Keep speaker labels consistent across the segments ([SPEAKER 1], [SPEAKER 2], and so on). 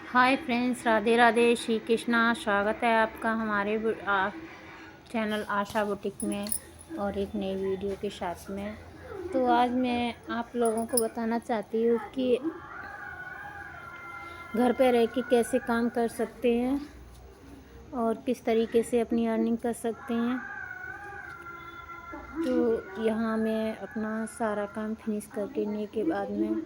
[SPEAKER 1] Hi friends, Radhe Radhe, Shri Krishna. स्वागत है आपका हमारे चैनल आशा बुटीक में और एक नई वीडियो के साथ में। तो आज मैं आप लोगों को बताना चाहती हूँ कि घर पे रह के कैसे काम कर सकते हैं और किस तरीके से अपनी अर्निंग कर सकते हैं। तो यहाँ मैं अपना सारा काम फिनिश करने के बाद में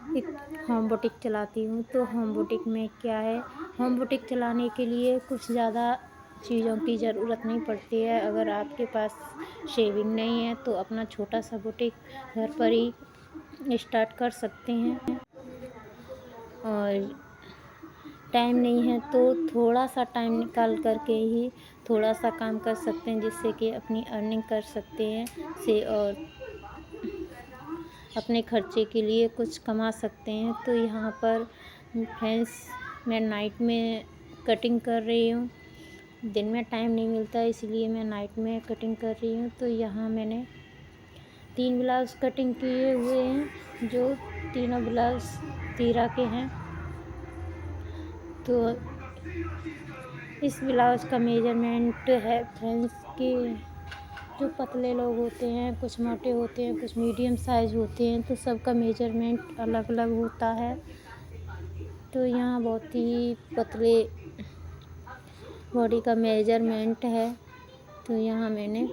[SPEAKER 1] एक होम बुटीक चलाती हूँ। तो होम बुटीक में क्या है, होम बुटीक चलाने के लिए कुछ ज़्यादा चीज़ों की ज़रूरत नहीं पड़ती है। अगर आपके पास शेविंग नहीं है तो अपना छोटा सा बुटीक घर पर ही स्टार्ट कर सकते हैं। और टाइम नहीं है तो थोड़ा सा टाइम निकाल करके ही थोड़ा सा काम कर सकते हैं, जिससे कि अपनी अर्निंग कर सकते हैं और अपने खर्चे के लिए कुछ कमा सकते हैं। तो यहाँ पर फ्रेंड्स, मैं नाइट में कटिंग कर रही हूँ। दिन में टाइम नहीं मिलता, इसलिए मैं नाइट में कटिंग कर रही हूँ। तो यहाँ मैंने 3 ब्लाउज़ कटिंग किए हुए हैं, जो तीनों ब्लाउज़ तीरा के हैं। तो इस ब्लाउज़ का मेजरमेंट है फ्रेंड्स कि जो पतले लोग होते हैं, कुछ मोटे होते हैं, कुछ मीडियम साइज़ होते हैं, तो सबका मेजरमेंट अलग अलग होता है। तो यहाँ बहुत ही पतले बॉडी का मेजरमेंट है। तो यहाँ मैंने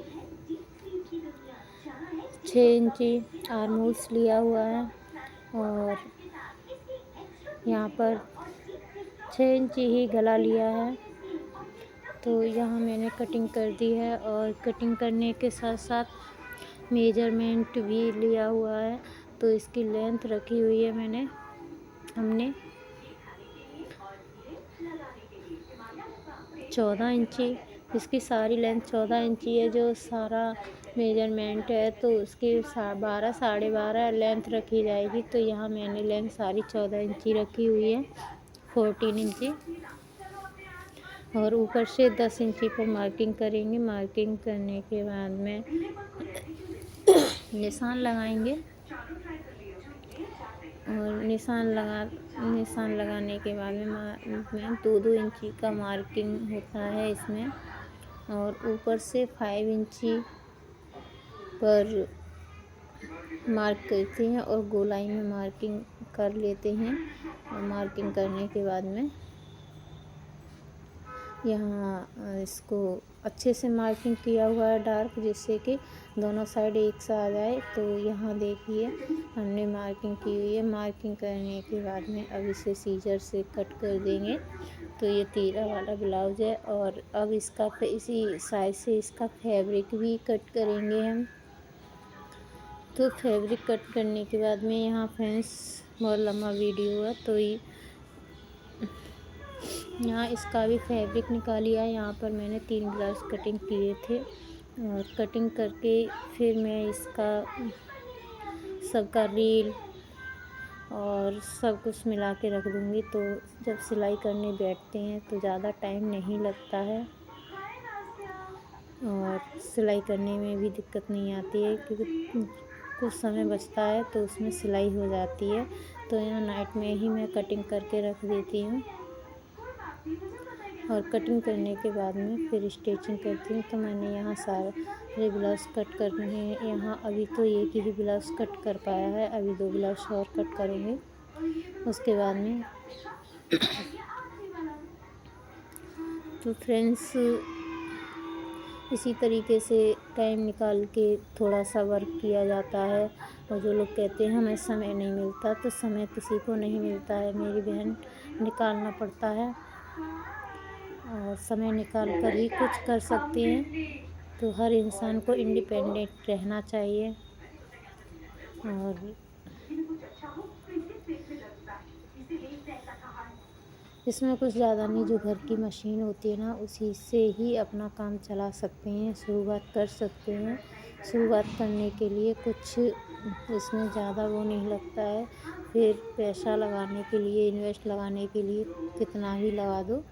[SPEAKER 1] 6 इंची आर्महोल्स लिया हुआ है और यहाँ पर 6 इंची ही गला लिया है। तो यहाँ मैंने कटिंग कर दी है और कटिंग करने के साथ साथ मेजरमेंट भी लिया हुआ है। तो इसकी लेंथ रखी हुई है हमने 14 इंची। इसकी सारी लेंथ 14 इंची है, जो सारा मेजरमेंट है। तो उसकी 12 साढ़े 12 लेंथ रखी जाएगी। तो यहाँ मैंने लेंथ सारी 14 इंची रखी हुई है, 14 इंची। और ऊपर से 10 इंची पर मार्किंग करेंगे। मार्किंग करने के बाद में निशान लगाएंगे और निशान लगाने के बाद में 2-2 इंची का मार्किंग होता है इसमें। और ऊपर से 5 इंची पर मार्क करते हैं और गोलाई में मार्किंग कर लेते हैं। और मार्किंग करने के बाद में यहाँ इसको अच्छे से मार्किंग किया हुआ है डार्क, जिससे कि दोनों साइड एक सा आ जाए। तो यहाँ देखिए हमने मार्किंग की हुई है। मार्किंग करने के बाद में अब इसे सीजर से कट कर देंगे। तो ये तीरा वाला ब्लाउज है और अब इसी साइज से इसका फैब्रिक भी कट करेंगे हम। तो फैब्रिक कट करने के बाद में यहाँ फ्रेंड्स बहुत लंबा वीडियो है, तो यहाँ इसका भी फैब्रिक निकालिया है। यहाँ पर मैंने 3 ब्लाउज कटिंग किए थे और कटिंग करके फिर मैं इसका सबका रील और सब कुछ मिला के रख दूँगी। तो जब सिलाई करने बैठते हैं तो ज़्यादा टाइम नहीं लगता है और सिलाई करने में भी दिक्कत नहीं आती है, क्योंकि कुछ समय बचता है तो उसमें सिलाई हो जाती है। तो यहाँ नाइट में ही मैं कटिंग करके रख देती हूँ और कटिंग करने के बाद में फिर स्टिचिंग करती हूँ। तो मैंने यहाँ सारे ब्लाउज़ कट करने हैं। यहाँ अभी तो एक ही ब्लाउज़ कट कर पाया है, अभी 2 ब्लाउज़ और कट करेंगे। उसके बाद में तो फ्रेंड्स, इसी तरीके से टाइम निकाल के थोड़ा सा वर्क किया जाता है। और जो लोग कहते हैं हमें समय नहीं मिलता, तो समय किसी को नहीं मिलता है मेरी बहन, निकालना पड़ता है और समय निकाल कर ही कुछ कर सकते हैं। तो हर इंसान को इंडिपेंडेंट रहना चाहिए। और इसमें कुछ ज़्यादा नहीं, जो घर की मशीन होती है ना, उसी से ही अपना काम चला सकते हैं, शुरुआत कर सकते हैं। शुरुआत करने के लिए कुछ इसमें ज़्यादा वो नहीं लगता है। फिर पैसा लगाने के लिए, इन्वेस्ट लगाने के लिए कितना भी लगा दो,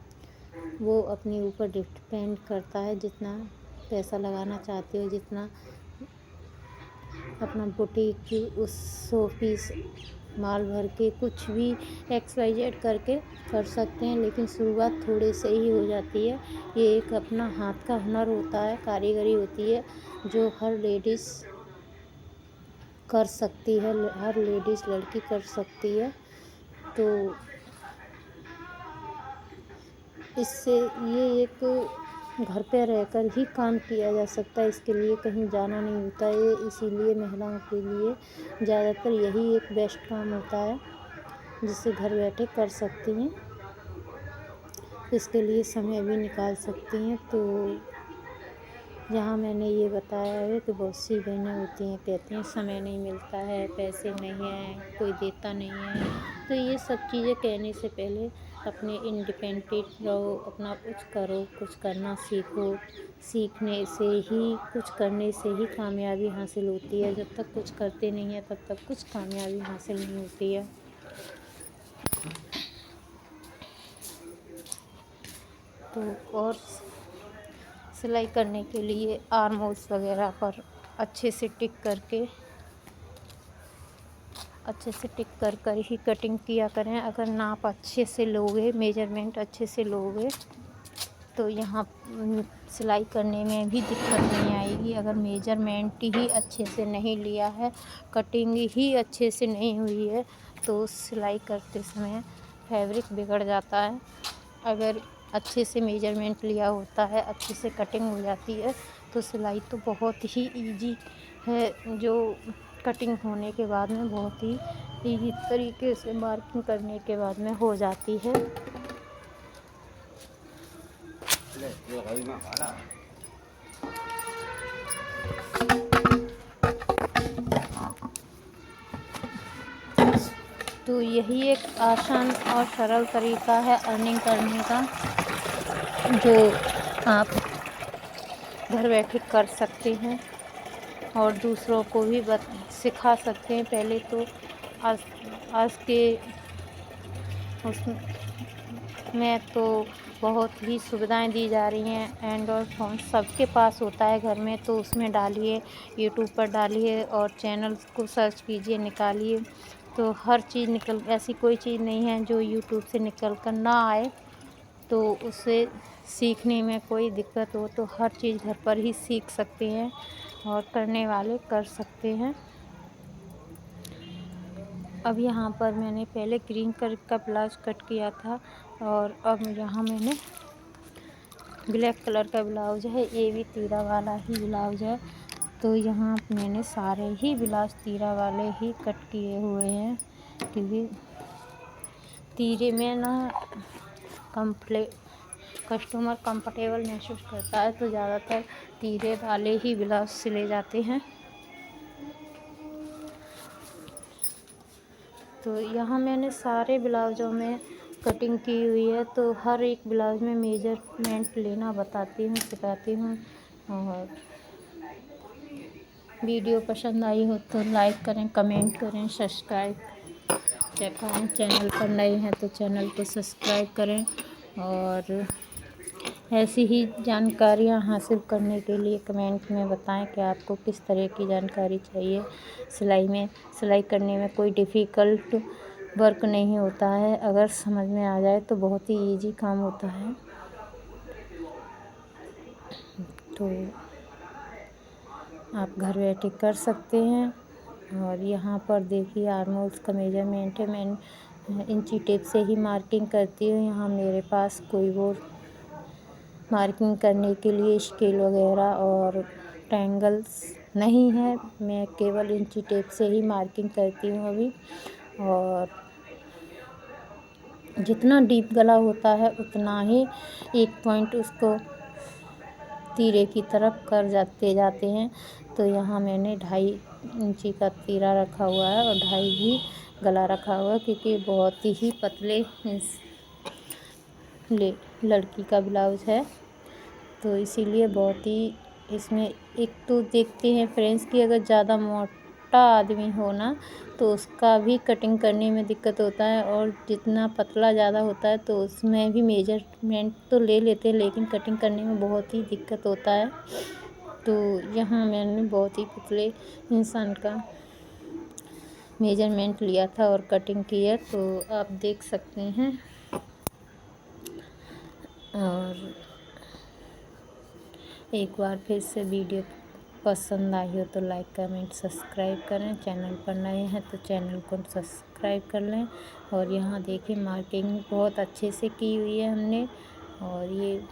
[SPEAKER 1] वो अपने ऊपर डिपेंड करता है। जितना पैसा लगाना चाहते हो, जितना अपना बुटीक की उस 100 पीस माल भर के कुछ भी XYZ करके कर सकते हैं, लेकिन शुरुआत थोड़े से ही हो जाती है। ये एक अपना हाथ का हुनर होता है, कारीगरी होती है जो हर लेडीज़ कर सकती है, हर लेडीज़ लड़की कर सकती है। तो इससे ये एक घर पे रहकर ही काम किया जा सकता है, इसके लिए कहीं जाना नहीं होता है। इसीलिए महिलाओं के लिए ज़्यादातर यही एक बेस्ट काम होता है जिसे घर बैठे कर सकती हैं, इसके लिए समय भी निकाल सकती हैं। तो यहाँ मैंने ये बताया है कि बहुत सी बहनें होती हैं कहती हैं समय नहीं मिलता है, पैसे नहीं हैं, कोई देता नहीं है। तो ये सब चीज़ें कहने से पहले अपने इंडिपेंडेंट रहो, अपना कुछ करो, कुछ करना सीखो। सीखने से ही, कुछ करने से ही कामयाबी हासिल होती है। जब तक कुछ करते नहीं हैं तब तक कुछ कामयाबी हासिल नहीं होती है। तो और सिलाई करने के लिए आर्म होल्स वगैरह पर अच्छे से टिक कर ही कटिंग किया करें। अगर नाप अच्छे से लोगे, मेजरमेंट अच्छे से लोगे तो यहाँ सिलाई करने में भी दिक्कत नहीं आएगी। अगर मेजरमेंट ही अच्छे से नहीं लिया है, कटिंग ही अच्छे से नहीं हुई है, तो सिलाई करते समय फैब्रिक बिगड़ जाता है। अगर अच्छे से मेजरमेंट लिया होता है, अच्छे से कटिंग हो जाती है, तो सिलाई तो बहुत ही ईजी है, जो कटिंग होने के बाद में बहुत ही ईजी तरीके से मार्किंग करने के बाद में हो जाती है। तो यही एक आसान और सरल तरीका है अर्निंग करने का, जो आप घर बैठे कर सकते हैं और दूसरों को भी सिखा सकते हैं। पहले तो आज के उसमें तो बहुत ही सुविधाएं दी जा रही हैं। एंड्रॉयड फ़ोन सबके पास होता है घर में, तो उसमें डालिए, यूट्यूब पर डालिए और चैनल को सर्च कीजिए, निकालिए, तो हर चीज़ ऐसी कोई चीज़ नहीं है जो यूट्यूब से निकल कर ना आए। तो उसे सीखने में कोई दिक्कत हो तो हर चीज़ घर पर ही सीख सकते हैं और करने वाले कर सकते हैं। अब यहाँ पर मैंने पहले ग्रीन कलर का ब्लाउज कट किया था और अब यहाँ मैंने ब्लैक कलर का ब्लाउज है, ये भी तीरा वाला ही ब्लाउज है। तो यहाँ मैंने सारे ही ब्लाउज तीरा वाले ही कट किए हुए हैं, क्योंकि तीरे में ना कस्टमर कंफर्टेबल महसूस करता है, तो ज़्यादातर तीरे वाले ही ब्लाउज सिले जाते हैं। तो यहाँ मैंने सारे ब्लाउज़ों में कटिंग की हुई है, तो हर एक ब्लाउज़ में मेजरमेंट लेना बताती हूँ, सिखाती हूँ। और वीडियो पसंद आई हो तो लाइक करें, कमेंट करें, सब्सक्राइब करें। चैनल पर नए हैं तो चैनल को सब्सक्राइब करें। और ऐसी ही जानकारियाँ हासिल करने के लिए कमेंट में बताएं कि आपको किस तरह की जानकारी चाहिए। सिलाई करने में कोई डिफ़िकल्ट वर्क नहीं होता है, अगर समझ में आ जाए तो बहुत ही इजी काम होता है। तो आप घर बैठे कर सकते हैं। और यहाँ पर देखिए आर्म होल्स का मेजरमेंट है, मैं इंची टेप से ही मार्किंग करती हूँ। यहाँ मेरे पास कोई वो मार्किंग करने के लिए स्केल वगैरह और ट्रायंगल्स नहीं है, मैं केवल इंची टेप से ही मार्किंग करती हूँ अभी। और जितना डीप गला होता है उतना ही एक पॉइंट उसको तीरे की तरफ कर जाते हैं। तो यहाँ मैंने 2.5 इंची का तीरा रखा हुआ है और 2.5 ही गला रखा हुआ है, क्योंकि बहुत ही पतले लड़की का ब्लाउज है, तो इसीलिए बहुत ही इसमें एक तो देखते हैं फ्रेंड्स कि अगर ज़्यादा मोटा आदमी हो ना तो उसका भी कटिंग करने में दिक्कत होता है, और जितना पतला ज़्यादा होता है तो उसमें भी मेजरमेंट तो ले लेते हैं, लेकिन कटिंग करने में बहुत ही दिक्कत होता है। तो यहाँ मैंने बहुत ही पतले इंसान का मेजरमेंट लिया था और कटिंग किया, तो आप देख सकते हैं। और एक बार फिर से वीडियो पसंद आई हो तो लाइक कमेंट सब्सक्राइब करें। चैनल पर नए हैं तो चैनल को सब्सक्राइब कर लें। और यहाँ देखिए मार्किंग बहुत अच्छे से की हुई है हमने, और ये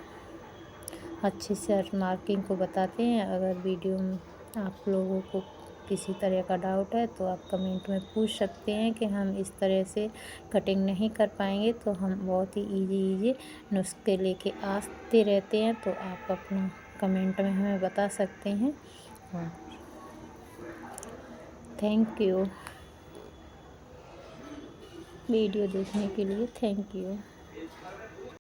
[SPEAKER 1] अच्छे से मार्किंग को बताते हैं। अगर वीडियो में आप लोगों को किसी तरह का डाउट है तो आप कमेंट में पूछ सकते हैं कि हम इस तरह से कटिंग नहीं कर पाएंगे, तो हम बहुत ही इजी नुस्खे लेके आते रहते हैं, तो आप अपना कमेंट में हमें बता सकते हैं। और थैंक यू, वीडियो देखने के लिए थैंक यू।